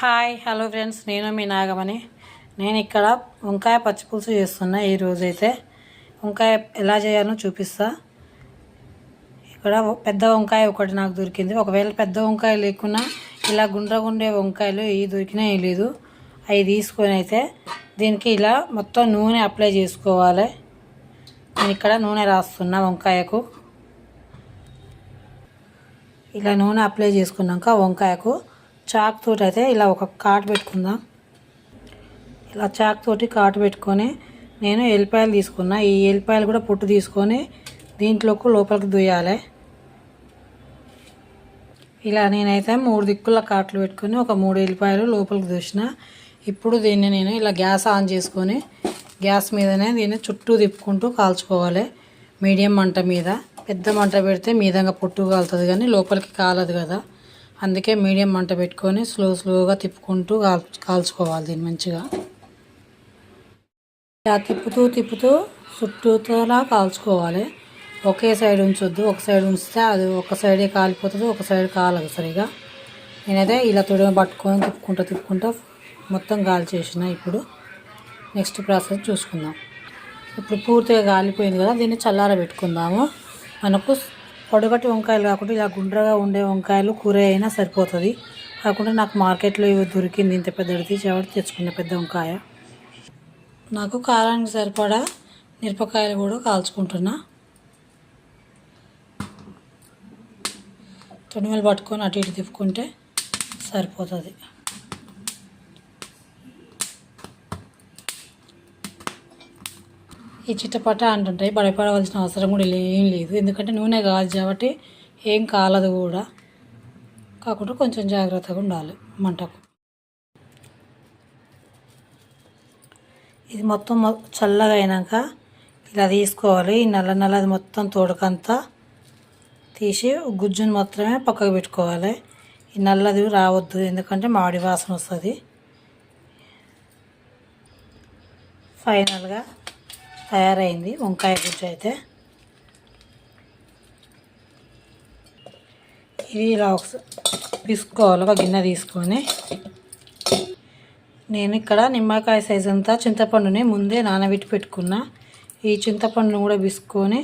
Hi hello friends, నేను మీ నాగమణి. నేను ఇక్కడ వంకాయ పచ్చిపులుసు చేస్తున్నా. ఈరోజైతే వంకాయ ఎలా చేయాలో చూపిస్తా. ఇక్కడ పెద్ద వంకాయ ఒకటి నాకు దొరికింది. ఒకవేళ పెద్ద వంకాయ లేకున్నా ఇలా గుండ్రగుండే వంకాయలు ఇవి దొరికినా ఏం లేదు. అవి తీసుకొని అయితే దీనికి ఇలా మొత్తం నూనె అప్లై చేసుకోవాలి. నేను ఇక్కడ నూనె రాస్తున్నా వంకాయకు. ఇలా నూనె అప్లై చేసుకున్నాక వంకాయకు చాక్ తోటి అయితే ఇలా ఒక కాటు పెట్టుకుందాం. ఇలా చాక్ తోటి కాటు పెట్టుకొని నేను ఎల్లిపాయలు తీసుకున్నా. ఈ ఎల్లిపాయలు కూడా పొట్టు తీసుకొని దీంట్లోకి లోపలికి దుయ్యాలి. ఇలా నేనైతే 3 దిక్కుల కాట్లు పెట్టుకొని ఒక 3 ఎల్లిపాయలు లోపలికి దూసిన. ఇప్పుడు దీన్ని నేను ఇలా గ్యాస్ ఆన్ చేసుకొని గ్యాస్ మీదనే దీన్ని చుట్టూ తిప్పుకుంటూ కాల్చుకోవాలి. మీడియం మంట మీద. పెద్ద మంట పెడితే మీదంగా పొట్టు కాలుతుంది కానీ లోపలికి కాలదు కదా. అందుకే మీడియం మంట పెట్టుకొని స్లోగా తిప్పుకుంటూ కాల్చుకోవాలి దీన్ని మంచిగా. ఇలా తిప్పుతూ చుట్టూతోలా కాల్చుకోవాలి. ఒకే సైడ్ ఉంచొద్దు. ఒక సైడ్ ఉంచితే అది ఒక సైడే కాలిపోతుంది, ఒక సైడ్ కాలదు సరిగా. నేనైతే ఇలా తొడిమ పట్టుకొని తిప్పుకుంటా మొత్తం కాల్చేసిన. ఇప్పుడు నెక్స్ట్ ప్రాసెస్ చూసుకుందాం. ఇప్పుడు పూర్తిగా కాలిపోయింది కదా, దీన్ని చల్లార పెట్టుకుందాము. మనకు పొడగటి వంకాయలు కాకుండా ఇలా గుండ్రగా ఉండే వంకాయలు కూర అయినా సరిపోతుంది. కాకుండా నాకు మార్కెట్లో ఇవి దొరికింది, ఇంత పెద్దది చెవటి తెచ్చుకున్న పెద్ద వంకాయ. నాకు కారానికి సరిపడా మిరపకాయలు కూడా కాల్చుకుంటున్నా. తొడిమలు పట్టుకొని అటు ఇటు తిప్పుకుంటే సరిపోతుంది. ఈ చిట్టపట్ట అంటుంటాయి, భయపడవలసిన అవసరం కూడా ఏం లేదు. ఎందుకంటే నూనె కాదు కాబట్టి ఏం కాలదు కూడా. కాకుండా కొంచెం జాగ్రత్తగా ఉండాలి మంటకు. ఇది మొత్తం చల్లగా అయినాక ఇలా తీసుకోవాలి. ఈ నల్లది మొత్తం తోడకంతా తీసి గుజ్జును మాత్రమే పక్కకు పెట్టుకోవాలి. ఈ నల్లది రావద్దు, ఎందుకంటే మామిడి వాసన వస్తుంది. ఫైనల్గా తయారైంది వంకాయ గుజ్జు అయితే. ఇది ఇలా తీసుకోవాలి. ఒక గిన్నె తీసుకొని నేను ఇక్కడ నిమ్మకాయ సైజు అంతా చింతపండుని ముందే నానబెట్టి పెట్టుకున్నా. ఈ చింతపండును కూడా పిసుకొని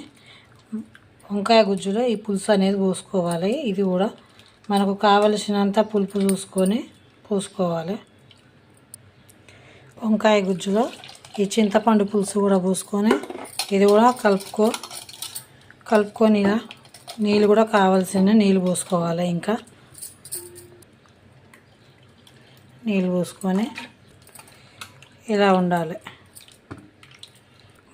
వంకాయ గుజ్జులో ఈ పులుసు అనేది పోసుకోవాలి. ఇది కూడా మనకు కావలసినంత పులుపు చూసుకొని పోసుకోవాలి. వంకాయ గుజ్జులో ఈ చింతపండు పులుసు కూడా పోసుకొని ఇది కూడా కలుపుకొని ఇలా నీళ్ళు కూడా కావాల్సిన నీళ్ళు పోసుకోవాలి. ఇంకా నీళ్ళు పోసుకొని ఇలా ఉండాలి.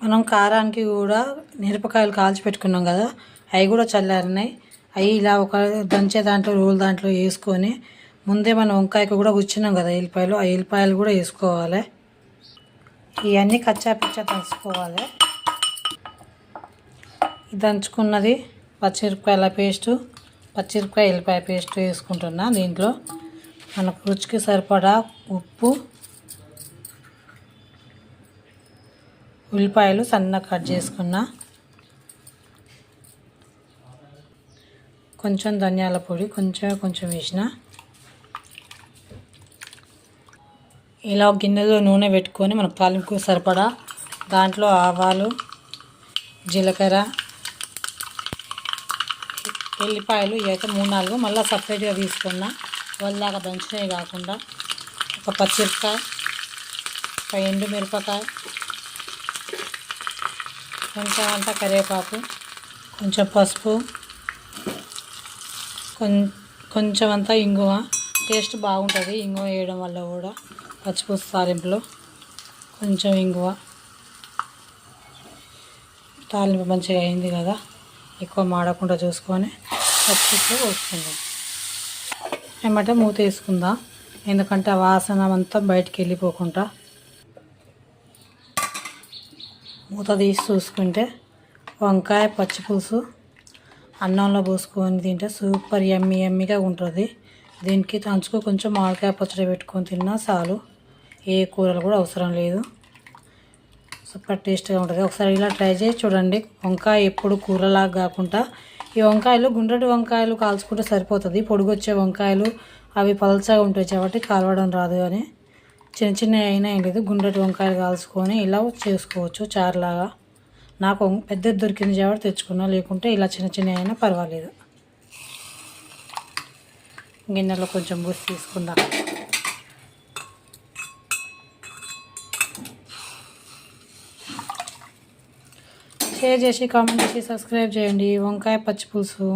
మనం కారానికి కూడా మిరపకాయలు కాల్చి పెట్టుకున్నాం కదా, అవి కూడా చల్లారినాయి. అవి ఇలా ఒక దంచే దాంట్లో రోల్ దాంట్లో వేసుకొని ముందే మనం వంకాయకు కూడా గుచ్చినాం కదా ఎల్లిపాయలు, ఆ ఎల్లిపాయలు కూడా వేసుకోవాలి. ఇవన్నీ కచ్చాపిచ్చా దంచుకోవాలి. దంచుకున్నది పచ్చిమిరపకాయల పేస్టు, పచ్చిమిరపకాయ ఎల్లిపాయ పేస్ట్ వేసుకుంటున్నా. దీంట్లో మనకు రుచికి సరిపడా ఉప్పు, ఉల్లిపాయలు సన్నగా కట్ చేసుకున్నా, కొంచెం ధనియాల పొడి కొంచెం వేసిన. ఇలా గిన్నెలో నూనె పెట్టుకొని మనకు తాలింపుకు సరిపడా దాంట్లో ఆవాలు, జీలకర్ర, ఎల్లిపాయలు ఇవైతే 3-4 మళ్ళీ సపరేట్గా తీసుకున్నా. వాళ్ళలాగా దంచినవి కాకుండా ఒక పచ్చిమిరపకాయ, ఒక ఎండుమిరపకాయ, కొంచెం అంతా కరివేపాకు, కొంచెం పసుపు, కొంచెం అంతా ఇంగువ. టేస్ట్ బాగుంటుంది ఇంగువ వేయడం వల్ల కూడా. పచ్చిపులుసు తాలింపులో కొంచెం ఇంగువ. తాలింపు మంచిగా అయింది కదా, ఎక్కువ మాడకుండా చూసుకొని పచ్చిపులుసులో పోసుకుందాం. ఏమంటే మూత వేసుకుందాం, ఎందుకంటే ఆ వాసన అంతా బయటికి వెళ్ళిపోకుండా. మూత తీసి చూసుకుంటే వంకాయ పచ్చిపులుసు అన్నంలో పోసుకొని తింటే సూపర్ యమ్మీగా ఉంటుంది. దీనికి తంచుకో కొంచెం మామిడికాయ పచ్చడి పెట్టుకొని తిన్నా చాలు. ఏ కూరలు కూడా అవసరం లేదు. సూపర్ టేస్ట్గా ఉంటుంది. ఒకసారి ఇలా ట్రై చేసి చూడండి. వంకాయ ఎప్పుడు కూరలాగా కాకుండా ఈ వంకాయలు గుండ్రటి వంకాయలు కాల్చుకుంటే సరిపోతుంది. పొడుగొచ్చే వంకాయలు అవి పలచగా ఉంటాయి కాబట్టి కాలవడం రాదు. కానీ చిన్న చిన్న అయినా ఏం లేదు, గుండ్రటి వంకాయలు కాల్చుకొని ఇలా చేసుకోవచ్చు చారులాగా. నాకు పెద్దది దొరికింది కాబట్టి తెచ్చుకున్నా, లేకుంటే ఇలా చిన్న చిన్న అయినా పర్వాలేదు. గిన్నెలో కొంచెం పోసి తీసుకుందాం. షేర్ చేసి కామెంట్ చేసి సబ్స్క్రైబ్ చేయండి. వంకాయ పచ్చి పులుసు